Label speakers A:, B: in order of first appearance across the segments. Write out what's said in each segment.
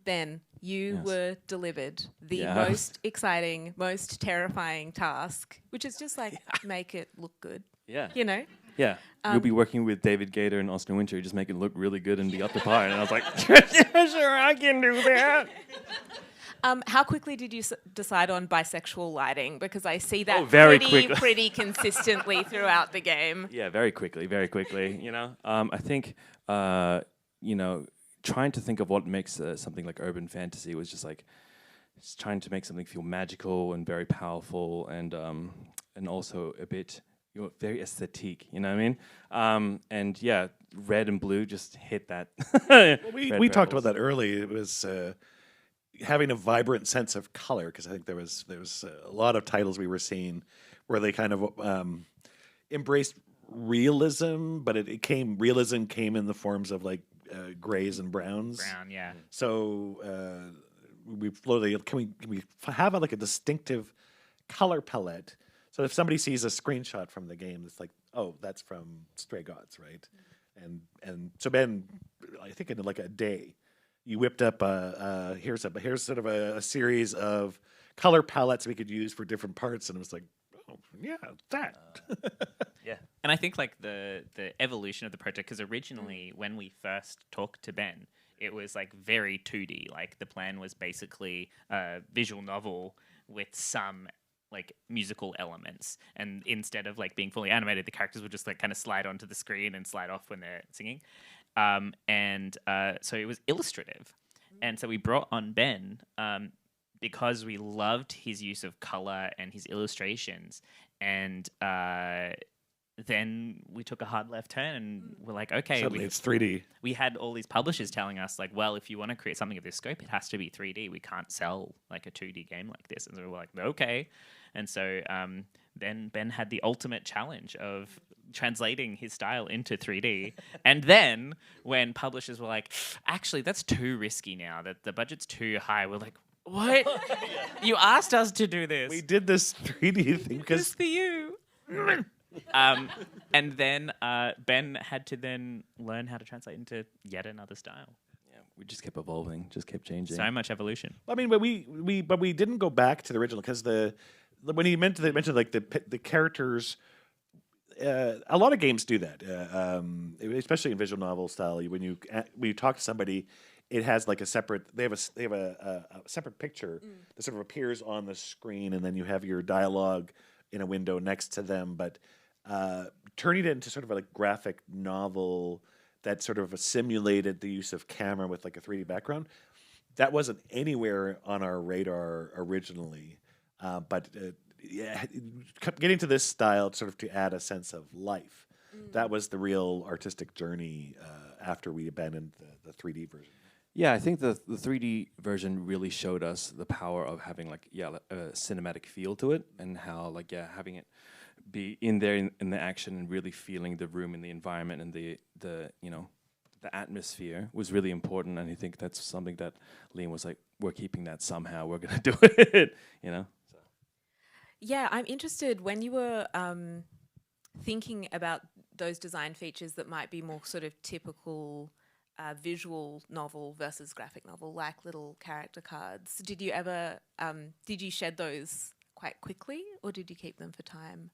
A: Ben, you
B: Yes.
A: were delivered the
B: Yeah.
A: most exciting, most terrifying task, which is just like make it look good,
B: Yeah.
A: you know?
B: Yeah. You'll be working with David Gaider and Austin Winter. Just make it look really good and be up to par. And I was like, sure, I can do that.
A: How quickly did you decide on bisexual lighting? Because I see that
B: very quickly.
A: pretty consistently throughout the game.
B: Yeah, very quickly, very quickly. I think, trying to think of what makes something like urban fantasy was just like trying to make something feel magical and very powerful, and also a bit very aesthetic. You know what I mean? And yeah, red and blue just hit that.
C: Well, we talked about that early. It was having a vibrant sense of color, because I think there was a lot of titles we were seeing where they kind of embraced realism, but realism came in the forms of like grays and browns.
D: Brown, yeah.
C: So we floated. Can we have like a distinctive color palette? So if somebody sees a screenshot from the game, it's like, oh, that's from Stray Gods, right? And so Ben, I think in like a day, you whipped up here's sort of a series of color palettes we could use for different parts, and it was like, oh yeah, that.
B: Yeah.
D: And I think like the evolution of the project, because originally when we first talked to Ben, it was like very 2D. Like the plan was basically a visual novel with some like musical elements, and instead of like being fully animated, the characters would just like kind of slide onto the screen and slide off when they're singing. So it was illustrative. And so we brought on Ben because we loved his use of color and his illustrations. And then we took a hard left turn and we're like, okay.
C: Suddenly it's 3D.
D: We had all these publishers telling us like, well, if you want to create something of this scope, it has to be 3D. We can't sell like a 2D game like this. And so we were like, okay. And so then Ben had the ultimate challenge of translating his style into 3D. And then when publishers were like, actually, that's too risky now, that the budget's too high, we're like, what? You asked us to do this.
C: We did this 3D thing because
D: Just for you. And then Ben had to then learn how to translate into yet another style.
B: Yeah, we just kept evolving, just kept changing.
D: So much evolution.
C: I mean, but we didn't go back to the original, because when he mentioned like the characters. A lot of games do that, especially in visual novel style. When you talk to somebody, it has like a separate. They have a separate picture that sort of appears on the screen, and then you have your dialogue in a window next to them. But turning it into sort of a like graphic novel that sort of simulated the use of camera with like a 3D background, that wasn't anywhere on our radar originally. But getting to this style sort of to add a sense of life, that was the real artistic journey after we abandoned the 3D version.
B: Yeah, I think the 3D version really showed us the power of having like a cinematic feel to it, and how having it be in there in the action and really feeling the room and the environment and the atmosphere was really important. And I think that's something that Liam was like, we're keeping that somehow. We're gonna do it, So.
A: Yeah, I'm interested when you were thinking about those design features that might be more sort of typical visual novel versus graphic novel, like little character cards. Did you ever did you shed those quite quickly, or did you keep them for time?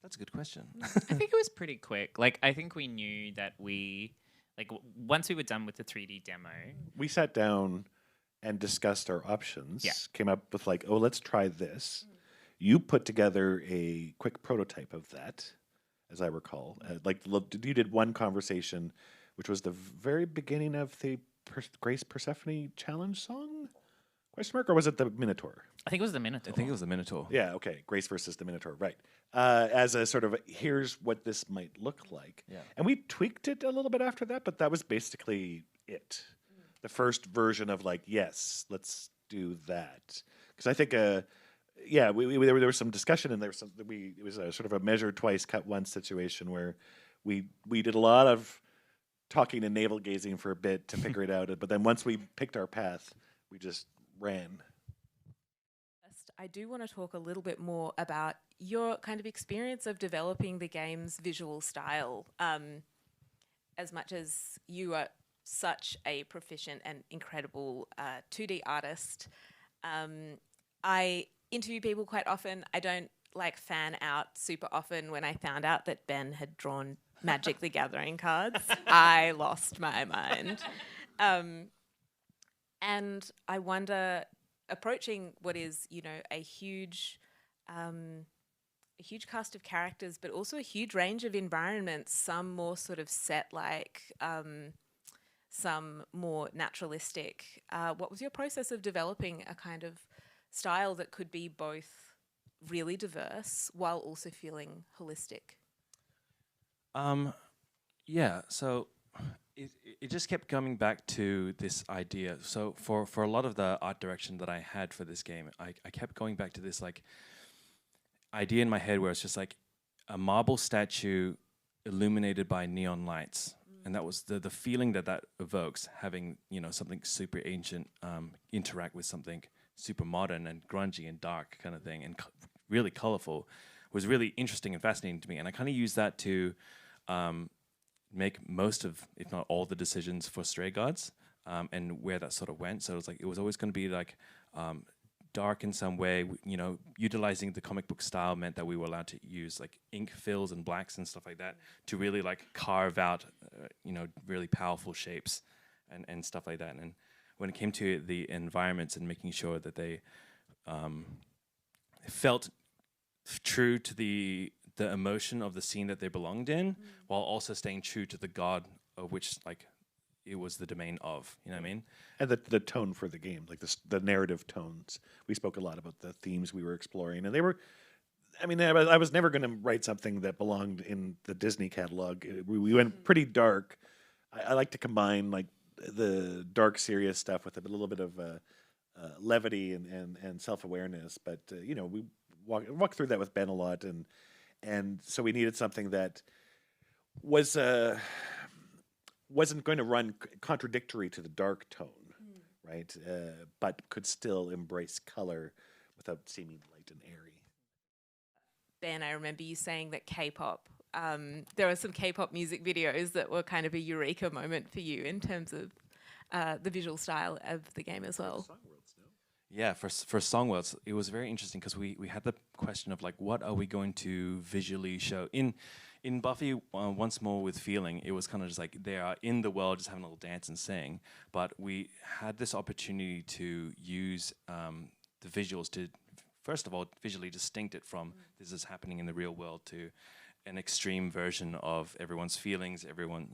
B: That's a good question.
D: I think it was pretty quick. Like, I think we knew that once we were done with the 3D demo.
C: We sat down and discussed our options.
D: Yeah.
C: Came up with like, oh, let's try this. You put together a quick prototype of that, as I recall. You did one conversation, which was the very beginning of the Grace Persephone challenge song? Question mark, or was it the Minotaur?
D: I think it was the Minotaur.
B: I think it was the Minotaur.
C: Yeah, okay. Grace versus the Minotaur, right. As a sort of, here's what this might look like.
B: Yeah.
C: And we tweaked it a little bit after that, but that was basically it. The first version of like, yes, let's do that. Because I think, there was some discussion, and it was a sort of a measure twice, cut once situation where we did a lot of talking and navel gazing for a bit to figure it out. But then once we picked our path, we just ran.
A: I do want to talk a little bit more about your kind of experience of developing the game's visual style. as much as you are such a proficient and incredible 2D artist, I interview people quite often. I don't like fan out super often. When I found out that Ben had drawn Magic the Gathering cards, I lost my mind. And I wonder, approaching what is, a huge cast of characters, but also a huge range of environments, some more sort of set-like, some more naturalistic. What was your process of developing a kind of style that could be both really diverse while also feeling holistic?
B: Yeah, so it just kept coming back to this idea. So for a lot of the art direction that I had for this game, I kept going back to this like idea in my head where it's just like a marble statue illuminated by neon lights. And that was the feeling that evokes, having, something super ancient interact with something super modern and grungy and dark kind of thing, and really colorful, was really interesting and fascinating to me. And I kind of used that to make most of, if not all, the decisions for Stray Gods, and where that sort of went. So it was always going to be like dark in some way. Utilizing the comic book style meant that we were allowed to use like ink fills and blacks and stuff like that to really like carve out, really powerful shapes and stuff like that. And when it came to the environments and making sure that they felt true to the emotion of the scene that they belonged in, while also staying true to the god of which like it was the domain of, you know what I mean?
C: And the tone for the game, like the narrative tones. We spoke a lot about the themes we were exploring, and they were. I mean, I was never going to write something that belonged in the Disney catalog. We went pretty dark. I like to combine like the dark, serious stuff with a little bit of levity and self-awareness. But we walked through that with Ben a lot, and so we needed something that wasn't going to run contradictory to the dark tone, right? But could still embrace color without seeming light and airy.
A: Ben, I remember you saying that K-pop, there were some K-pop music videos that were kind of a eureka moment for you in terms of the visual style of the game as well.
B: Yeah, for Songworlds, it was very interesting because we had the question of like, what are we going to visually show in Buffy? Once more with Feeling, it was kind of just like they are in the world, just having a little dance and sing. But we had this opportunity to use the visuals to, first of all, visually distinct it from this is happening in the real world to an extreme version of everyone's feelings, everyone,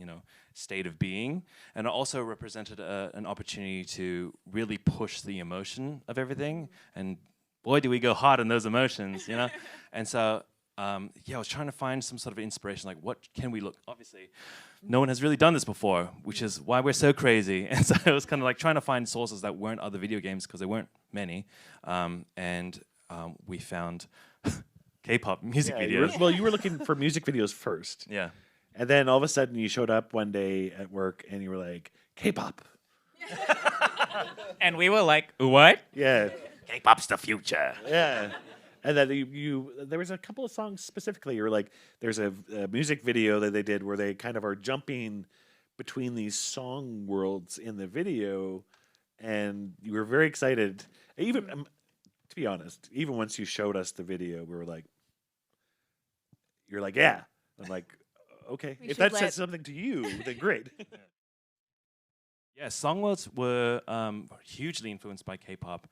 B: state of being. And it also represented an opportunity to really push the emotion of everything. And boy, do we go hard on those emotions, And so, I was trying to find some sort of inspiration, like what can we look, obviously, no one has really done this before, which is why we're so crazy. And so it was kind of like trying to find sources that weren't other video games, because there weren't many. We found K-pop music videos.
C: You were looking for music videos first.
B: Yeah.
C: And then all of a sudden you showed up one day at work and you were like, K-pop.
D: And we were like, what?
C: Yeah.
B: K-pop's the future.
C: Yeah. And then there was a couple of songs specifically. You were like, there's a music video that they did where they kind of are jumping between these song worlds in the video. And you were very excited. Even, to be honest, even once you showed us the video, we were like, you're like, yeah. I'm like, okay. If that says something to you, then great.
B: Yeah, Songworlds were hugely influenced by K-pop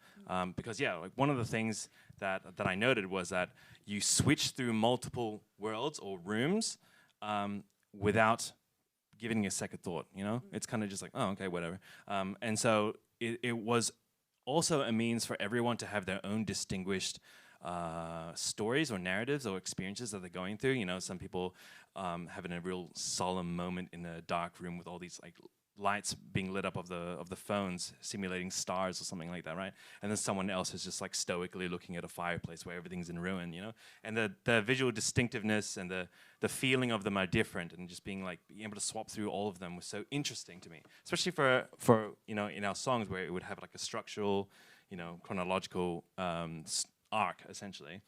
B: because, like one of the things that I noted was that you switch through multiple worlds or rooms without giving a second thought, It's kind of just like, oh, okay, whatever. And so it was also a means for everyone to have their own distinguished stories or narratives or experiences that they're going through. Some people having a real solemn moment in a dark room with all these like lights being lit up of the phones simulating stars or something like that, right? And then someone else is just like stoically looking at a fireplace where everything's in ruin, And the visual distinctiveness and the feeling of them are different, and just being able to swap through all of them was so interesting to me, especially for in our songs where it would have like a structural, chronological arc essentially.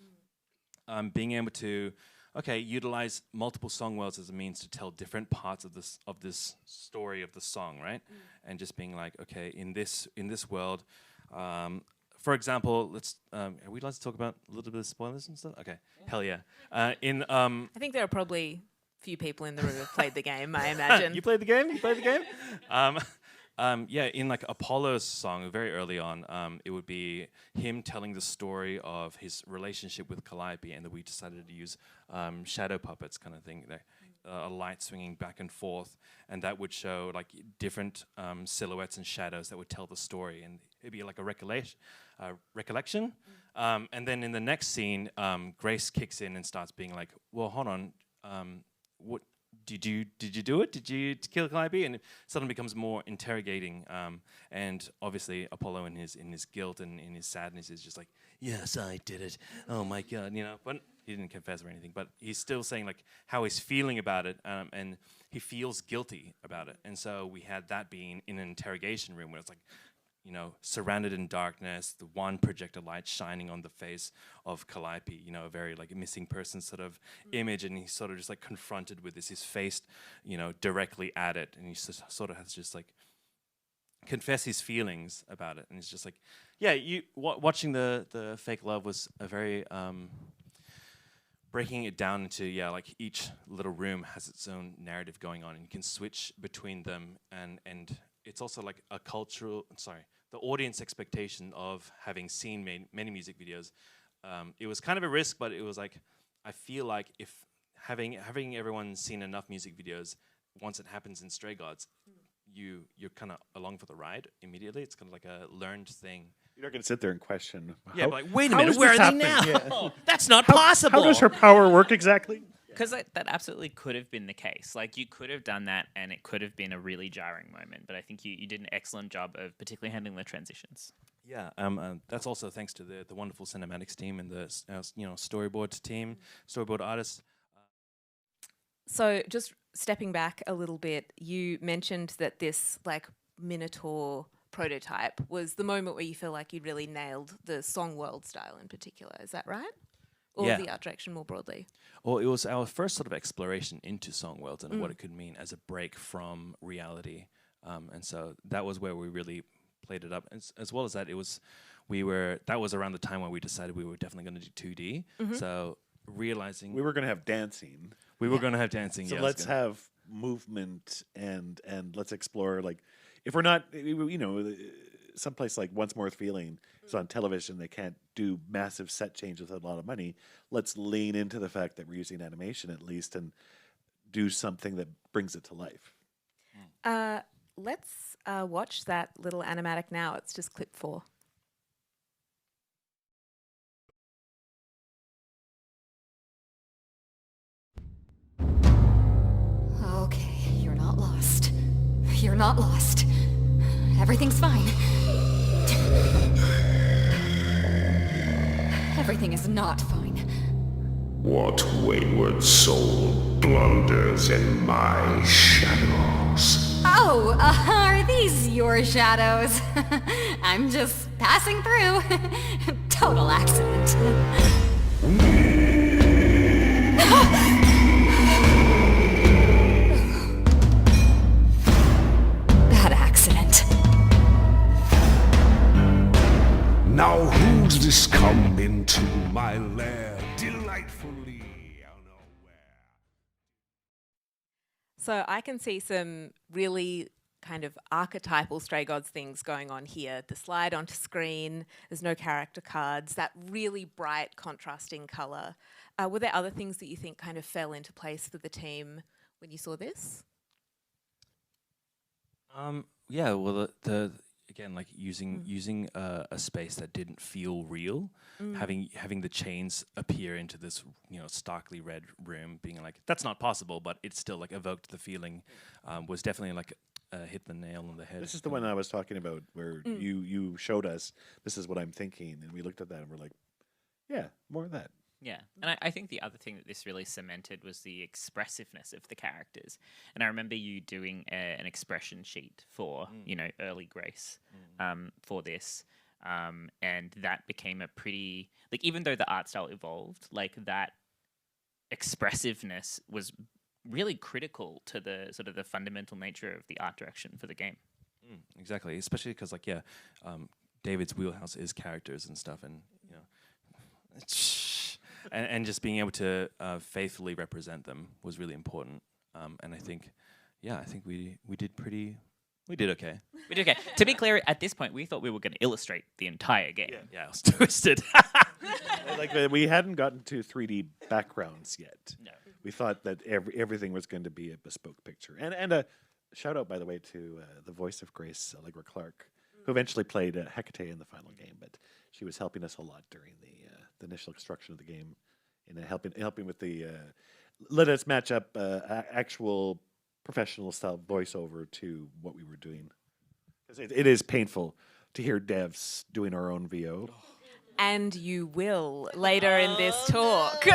B: Being able to okay, utilize multiple song worlds as a means to tell different parts of this story of the song, right? And just being like, okay, in this world, for example, let's are we allowed to talk about a little bit of spoilers and stuff? Okay, hell yeah.
A: I think there are probably few people in the room who have played the game, I imagine.
B: You played the game? You played the game? Yeah, in like Apollo's song, very early on, it would be him telling the story of his relationship with Calliope, and that we decided to use shadow puppets kind of thing, a light swinging back and forth, and that would show like different silhouettes and shadows that would tell the story, and it'd be like a recollection. And then in the next scene, Grace kicks in and starts being like, well, hold on, what did you do it? Did you kill Calliope? And it suddenly becomes more interrogating. And obviously Apollo in his guilt and in his sadness is just like, yes, I did it. Oh my God, But he didn't confess or anything. But he's still saying like how he's feeling about it, and he feels guilty about it. And so we had that being in an interrogation room where it's like, surrounded in darkness, the one projector light shining on the face of Calliope, a very like a missing person sort of image, and he's sort of just like confronted with this, his face, directly at it, and he sort of has to just like confess his feelings about it, and it's just like, yeah, watching the fake love was a very breaking it down into like each little room has its own narrative going on, and you can switch between them, and it's also like a the audience expectation of having seen many music videos. It was kind of a risk, but it was like, I feel like if having everyone seen enough music videos, once it happens in Stray Gods, you're kind of along for the ride immediately. It's kind of like a learned thing.
C: You're not going to sit there and question.
B: Yeah, but like, wait a minute, where are they now? Yeah. That's not
C: How
B: possible.
C: does her power work exactly?
D: Because that absolutely could have been the case. Like, you could have done that, and it could have been a really jarring moment. But I think you did an excellent job of particularly handling the transitions.
B: Yeah, that's also thanks to the wonderful cinematics team and the storyboard team, storyboard artists.
A: So just stepping back a little bit, you mentioned that this like Minotaur prototype was the moment where you feel like you'd really nailed the song world style in particular. Is that right? Or the art direction more broadly?
B: Well, it was our first sort of exploration into song worlds and what it could mean as a break from reality. And so that was where we really played it up. As well as that, that was around the time when we decided we were definitely going to do 2D. So realizing...
C: We were going to have dancing.
B: We were going to have dancing,
C: So let's have movement and let's explore, like, if we're not, someplace like Once More Feeling is on television, they can't do massive set changes with a lot of money. Let's lean into the fact that we're using animation at least and do something that brings it to life.
A: Let's watch that little animatic now. It's just clip 4.
E: Okay, you're not lost. You're not lost. Everything's fine. Everything is not fine.
F: What wayward soul blunders in my shadows?
E: Oh, are these your shadows? I'm just passing through. Total accident. Bad accident.
F: Now who's this come into my lair delightfully unaware?
A: So I can see some really kind of archetypal Stray Gods things going on here. The slide onto screen, there's no character cards, that really bright contrasting colour. Were there other things that you think kind of fell into place for the team when you saw this?
B: Yeah, well, again, like using a space that didn't feel real, having the chains appear into this starkly red room, being like, that's not possible, but it still like evoked the feeling, was definitely like hit the nail on the head.
C: This is the one I was talking about where you showed us, this is what I'm thinking, and we looked at that and we're like, yeah, more of that.
D: Yeah, and I think the other thing that this really cemented was the expressiveness of the characters. And I remember you doing an expression sheet for, early Grace for this. And that became a pretty, like, even though the art style evolved, like that expressiveness was really critical to the sort of the fundamental nature of the art direction for the game.
B: Exactly, especially because David's wheelhouse is characters and stuff, and and just being able to faithfully represent them was really important. And I think we did okay.
D: We did okay. To be clear, at this point, we thought we were going to illustrate the entire game.
B: Yeah, I was twisted.
C: We hadn't gotten to 3D backgrounds yet.
D: No.
C: We thought that everything was going to be a bespoke picture. And a shout out, by the way, to the voice of Grace, Allegra Clark, who eventually played Hecate in the final game, but she was helping us a lot during the initial construction of the game, and helping with the let us match up actual professional style voiceover to what we were doing. Because it is painful to hear devs doing our own VO.
A: And you will later in this talk.